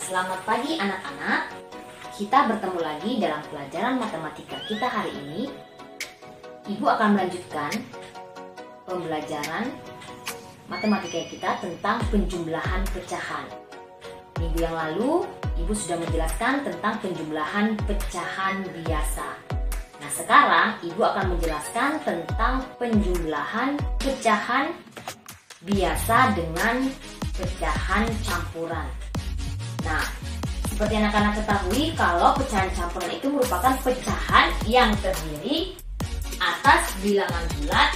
Selamat pagi anak-anak. Kita bertemu lagi dalam pelajaran matematika kita hari ini. Ibu akan melanjutkan pembelajaran matematika kita tentang penjumlahan pecahan. Minggu yang lalu, Ibu sudah menjelaskan tentang penjumlahan pecahan biasa. Nah, sekarang Ibu akan menjelaskan tentang penjumlahan pecahan biasa dengan pecahan campuran. Nah, seperti anak-anak ketahui, kalau pecahan campuran itu merupakan pecahan yang terdiri atas bilangan bulat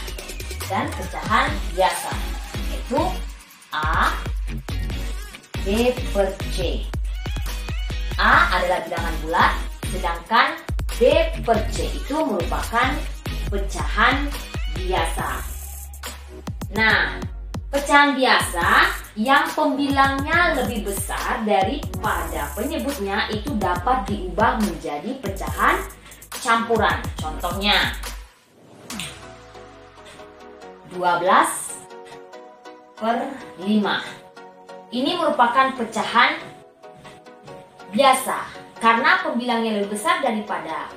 dan pecahan biasa, yaitu A, B per C. A adalah bilangan bulat, sedangkan B per C itu merupakan pecahan biasa. Nah, pecahan biasa yang pembilangnya lebih besar daripada penyebutnya itu dapat diubah menjadi pecahan campuran. Contohnya 12 per 5. Ini merupakan pecahan biasa. Karena pembilangnya lebih besar daripada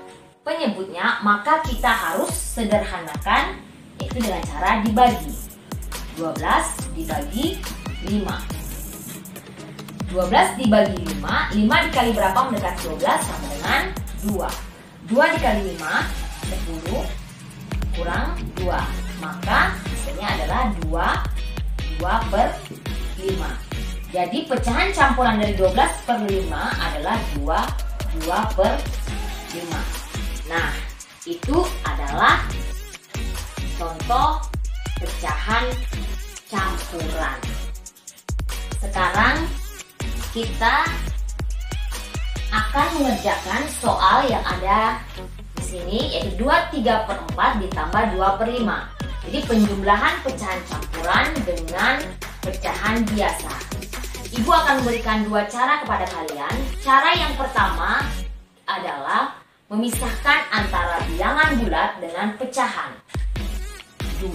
penyebutnya, maka kita harus sederhanakan, yaitu dengan cara dibagi. 12 dibagi 5. 12 dibagi 5, 5 dikali berapa mendekati 12 sama dengan 2. 2 dikali 5, 10 kurang 2. Maka hasilnya adalah 2 per 5. Jadi pecahan campuran dari 12 per 5 adalah 2 per 5. Nah, itu adalah contoh pecahan campuran. Sekarang kita akan mengerjakan soal yang ada di sini, yaitu 23 per 4 ditambah 2 per 5. Jadi penjumlahan pecahan campuran dengan pecahan biasa. Ibu akan memberikan dua cara kepada kalian. Cara yang pertama adalah memisahkan antara bilangan bulat dengan pecahan. 2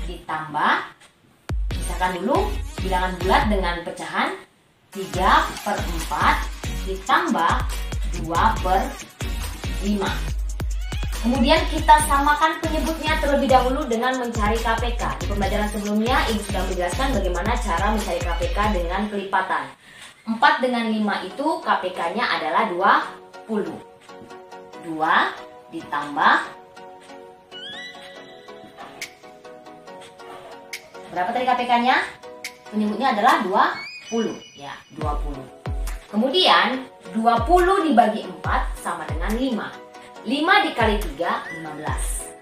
ditambah, misalkan dulu bilangan bulat dengan pecahan 3 per 4 ditambah 2 per 5. Kemudian kita samakan penyebutnya terlebih dahulu dengan mencari KPK. Di pembelajaran sebelumnya Ibu sudah menjelaskan bagaimana cara mencari KPK dengan kelipatan. 4 dengan 5 itu KPK-nya adalah 20. 2 ditambah, berapa tadi KPK-nya? Penyebutnya adalah 20. Ya, 20. Kemudian 20 dibagi 4 sama dengan 5. 5 dikali 3, 15.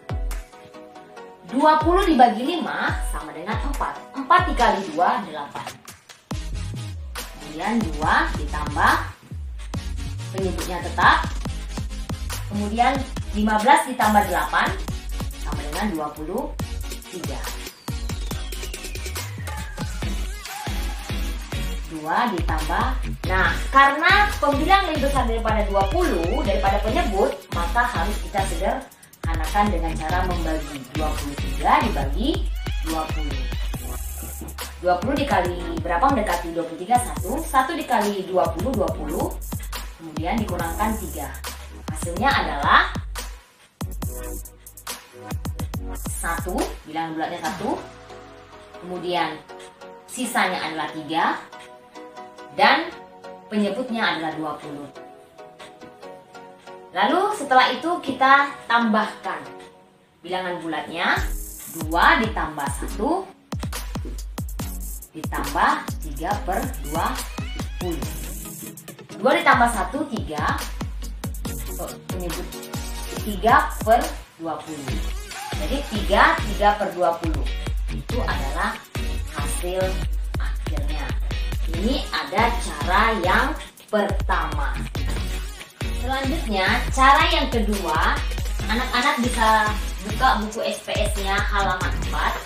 20 dibagi 5 sama dengan 4. 4 dikali 2, 8. Kemudian 2 ditambah, penyebutnya tetap. Kemudian 15 ditambah 8 sama dengan 23. 2 ditambah. Nah, karena pembilang lebih besar daripada 20 daripada penyebut, maka harus kita sederhanakan dengan cara membagi. 23 dibagi 20. 20 dikali berapa mendekati 23? 1. 1 dikali 20, 20. Kemudian dikurangkan 3. Hasilnya adalah 1, bilangan bulatnya 1. Kemudian sisanya adalah 3. Dan penyebutnya adalah 20. Lalu setelah itu kita tambahkan bilangan bulatnya. 2 ditambah 1 ditambah 3 per 20. 2 ditambah 1, 3. Penyebut 3 per 20. Jadi 3 per 20. Itu adalah hasil akhirnya. Ini ada cara yang pertama. Selanjutnya, cara yang kedua, anak-anak bisa buka buku SPS-nya halaman 4.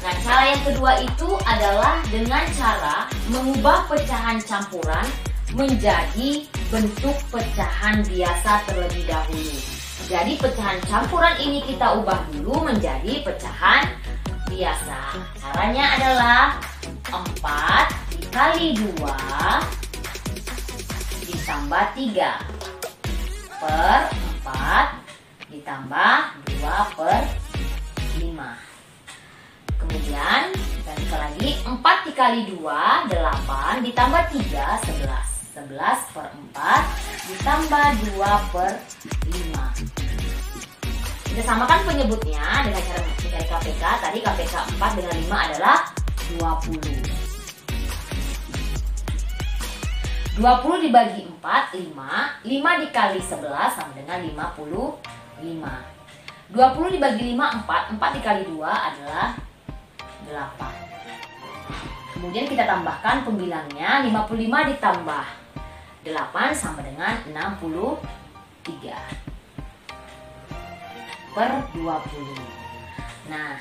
Nah, cara yang kedua itu adalah dengan cara mengubah pecahan campuran menjadi bentuk pecahan biasa terlebih dahulu. Jadi pecahan campuran ini kita ubah dulu menjadi pecahan biasa. Caranya adalah 4 dikali 2 ditambah 3 per 4 ditambah 2 per 5. Kemudian kita buka lagi, 4 dikali 2 8 ditambah 3 11. 11 per 4 ditambah 2 per 5. Kita samakan penyebutnya dengan cara mencari KPK. Tadi KPK 4 dengan 5 adalah 20. 20 dibagi 4, 5. 5 dikali 11 sama dengan 55. 20 dibagi 5, 4. 4 dikali 2 adalah 8. Kemudian kita tambahkan pembilangnya. 55 ditambah 8 sama dengan 63 per 20. Nah,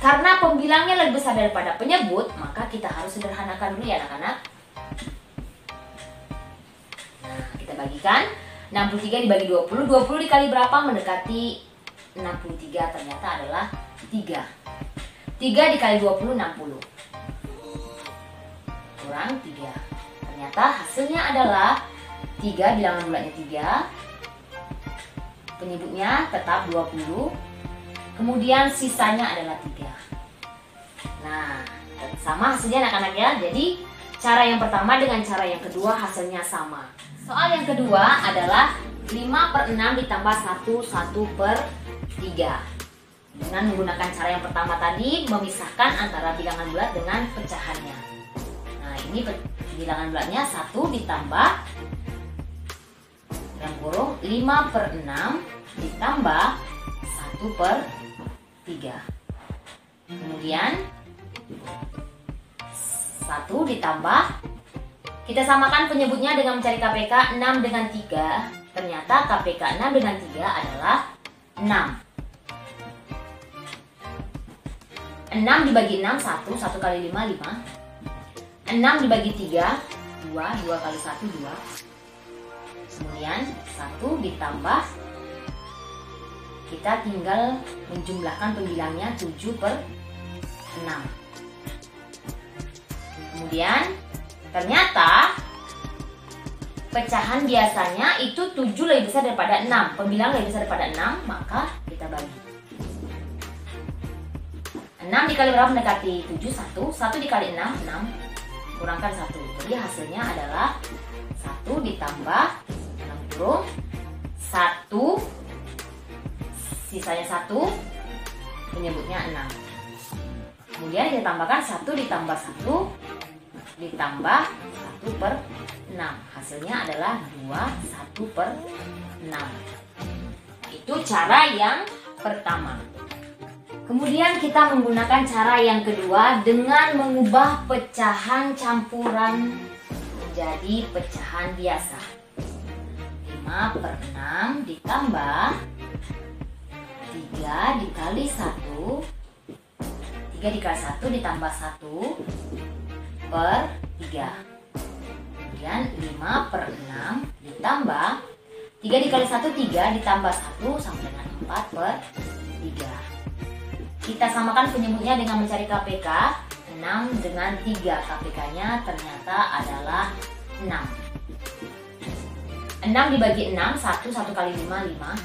karena pembilangnya lebih besar daripada penyebut, maka kita harus sederhanakan dulu ya anak-anak. Kita bagikan 63 dibagi 20. 20 dikali berapa mendekati 63, ternyata adalah 3. 3 dikali 20 60. Kurang 3. Ternyata hasilnya adalah 3, bilangan bulatnya 3. Penyebutnya tetap 20. Kemudian sisanya adalah 3. Nah, sama hasilnya anak-anak ya. Jadi cara yang pertama dengan cara yang kedua hasilnya sama. Soal yang kedua adalah 5 per 6 ditambah 1 per 3. Dengan menggunakan cara yang pertama tadi, memisahkan antara bilangan bulat dengan pecahannya. Nah, ini bilangan bulatnya 1 ditambah dalam kurung 5 per 6 ditambah 1 per 3. Kemudian 1 ditambah, kita samakan penyebutnya dengan mencari KPK 6 dengan 3. Ternyata KPK 6 dengan 3 adalah 6. 6 dibagi 6, 1. 1 kali 5, 5. 6 dibagi 3, 2. 2 kali 1, 2. Kemudian 1 ditambah, kita tinggal menjumlahkan pembilangnya 7 per 6. Kemudian ternyata pecahan biasanya itu 7 lebih besar daripada 6. Pembilang lebih besar daripada 6, maka kita bagi. 6 dikali berapa mendekati 7? 1. 1 dikali 6, 6. Kurangkan 1. Jadi hasilnya adalah 1 ditambah dalam kurung 1, sisanya 1, penyebutnya 6. Kemudian kita tambahkan 1 ditambah 1 ditambah 1 per 6. Hasilnya adalah 2, 1 per 6. Itu cara yang pertama. Kemudian kita menggunakan cara yang kedua dengan mengubah pecahan campuran menjadi pecahan biasa. 5 per 6 ditambah 3 dikali 1. 3 dikali 1 ditambah 1 per 3. Kemudian 5 per 6 ditambah 3 dikali 1, 3 ditambah 1 sama dengan 4 per 3. Kita samakan penyebutnya dengan mencari KPK. 6 dengan 3, KPK-nya ternyata adalah 6. 6 dibagi 6, 1. 1 kali 5, 5.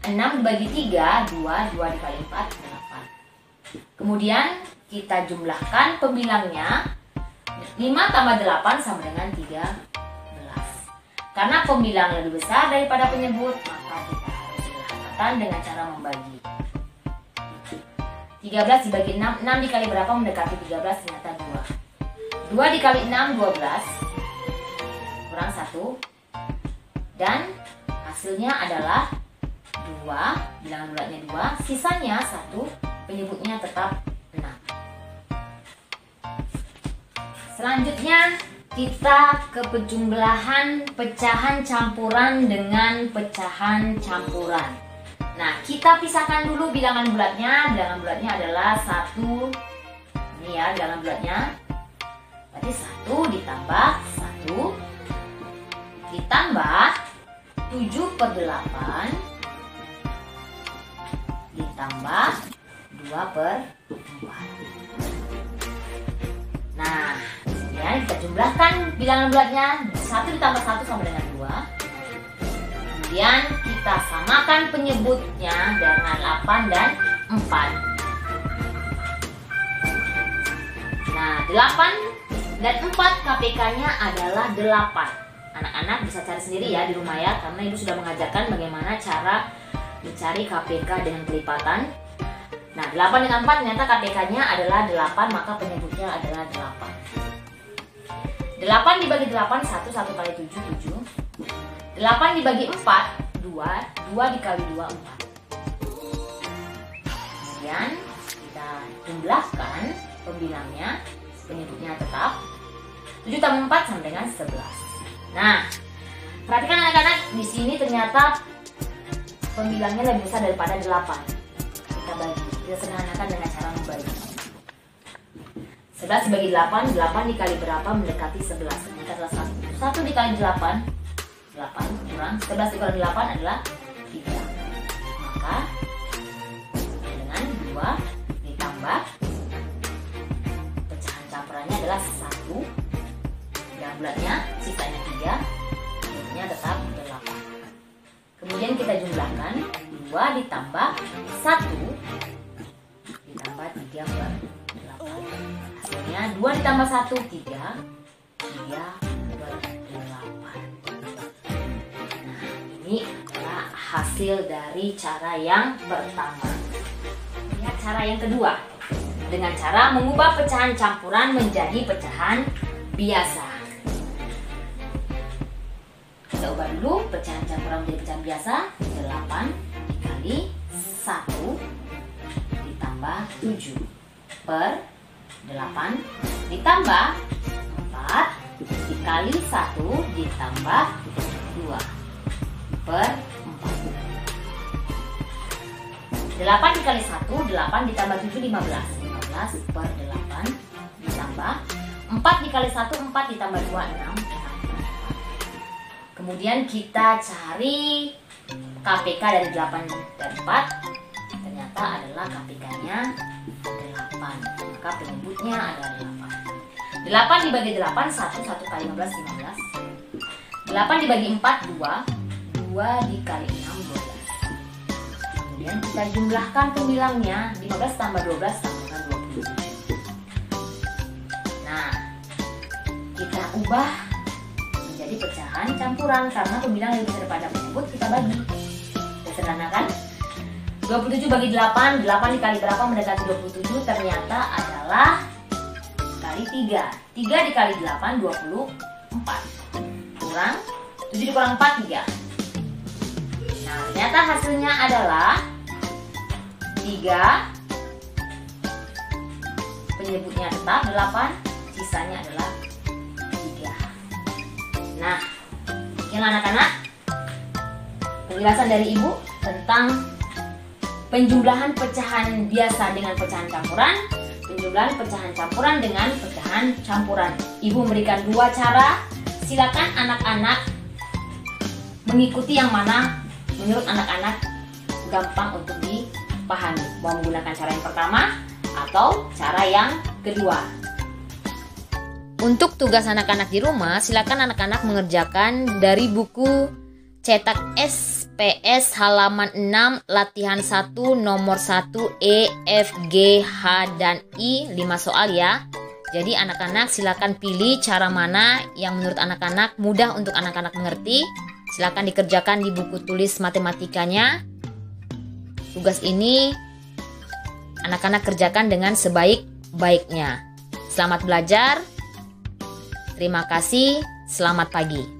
6 dibagi 3, 2. 2 dikali 4, 8. Kemudian kita jumlahkan pembilangnya. 5 tambah 8 sama dengan 13. Karena pembilang lebih besar daripada penyebut, maka kita harus sederhanakan dengan cara membagi. 13 dibagi 6, 6 dikali berapa mendekati 13, ternyata 2. 2 dikali 6, 12. Kurang 1. Dan hasilnya adalah 2, bilangan bulatnya 2, sisanya 1, penyebutnya tetap 6. Selanjutnya kita ke penjumlahan pecahan campuran dengan pecahan campuran. Nah, kita pisahkan dulu bilangan bulatnya. Bilangan bulatnya adalah 1. Ini ya bilangan bulatnya. Berarti 1 ditambah 1 ditambah 7 per 8 ditambah 2 per 4. Nah, kemudian kita jumlahkan bilangan bulatnya. 1 ditambah 1 sama dengan 2. Kemudian kita samakan penyebutnya dengan 8 dan 4. Nah, 8 dan 4 KPK-nya adalah 8. Anak-anak bisa cari sendiri ya di rumah ya, karena ibu sudah mengajarkan bagaimana cara mencari KPK dengan kelipatan. Nah, 8 dengan 4 ternyata KPK-nya adalah 8, maka penyebutnya adalah 8. 8 dibagi 8, 1 kali 7, 7. 8 dibagi 4, 2 dikali 2, 4. Kemudian kita jumlahkan pembilangnya, penyebutnya tetap. 7 tambah 4 sama dengan 11. Nah, perhatikan anak-anak, di sini ternyata pembilangnya lebih besar daripada 8. Kita bagi, kita sederhanakan dengan cara membagi. 11 dibagi 8, 8 dikali berapa mendekati 11. Ternyata adalah 1. 1 dikali 8, 8 kurang 11 dikali 8 adalah 3. Maka dengan 2 ditambah pecahan campurannya adalah 1. Yang bulatnya sisanya 3, jumlahnya tetap 8. Kemudian kita jumlahkan 2 ditambah 1 ditambah 3 per 8. Hasilnya 2 ditambah 1, 3 per 8. Nah, ini adalah hasil dari cara yang pertama. Lihat cara yang kedua, dengan cara mengubah pecahan campuran menjadi pecahan biasa. Kita ubah dulu pecahan campuran menjadi pecahan biasa. 8 dikali 1 ditambah 7 per 8 ditambah 4 dikali 1 ditambah 2 per 4. 8 dikali 1, 8 ditambah 7, 15. 15 per 8 ditambah 4 dikali 1, 4 ditambah 2, 6. Kemudian kita cari KPK dari 8 dan 4. Ternyata adalah KPK-nya 8. Maka penyebutnya adalah 8. 8 dibagi 8, 1 kali 15, 15. 8 dibagi 4, 2. 2 dikali 6, 12. Kemudian kita jumlahkan pembilangnya. 15 tambah 12 sama dengan 27. Nah, kita ubah menjadi pecahan campuran karena pembilang lebih besar daripada penyebut, kita bagi. Kita sederhanakan. 27 bagi 8, 8 dikali berapa mendekati 27? Ternyata adalah kali 3. 3 dikali 8, 24. Kurang 7 dikurang 4, 3. Nah, ternyata hasilnya adalah 3. Penyebutnya tetap 8, sisanya adalah 3. Nah, sekian anak-anak penjelasan dari ibu tentang penjumlahan pecahan biasa dengan pecahan campuran, penjumlahan pecahan campuran dengan pecahan campuran. Ibu memberikan 2 cara, silakan anak-anak mengikuti yang mana menurut anak-anak gampang untuk dipahami. Mau menggunakan cara yang pertama atau cara yang kedua. Untuk tugas anak-anak di rumah, silakan anak-anak mengerjakan dari buku cetak SPS halaman 6 latihan 1 nomor 1 E, F, G, H, dan I 5 soal ya. Jadi anak-anak silakan pilih cara mana yang menurut anak-anak mudah untuk anak-anak mengerti. Silakan dikerjakan di buku tulis matematikanya. Tugas ini anak-anak kerjakan dengan sebaik-baiknya. Selamat belajar. Terima kasih. Selamat pagi.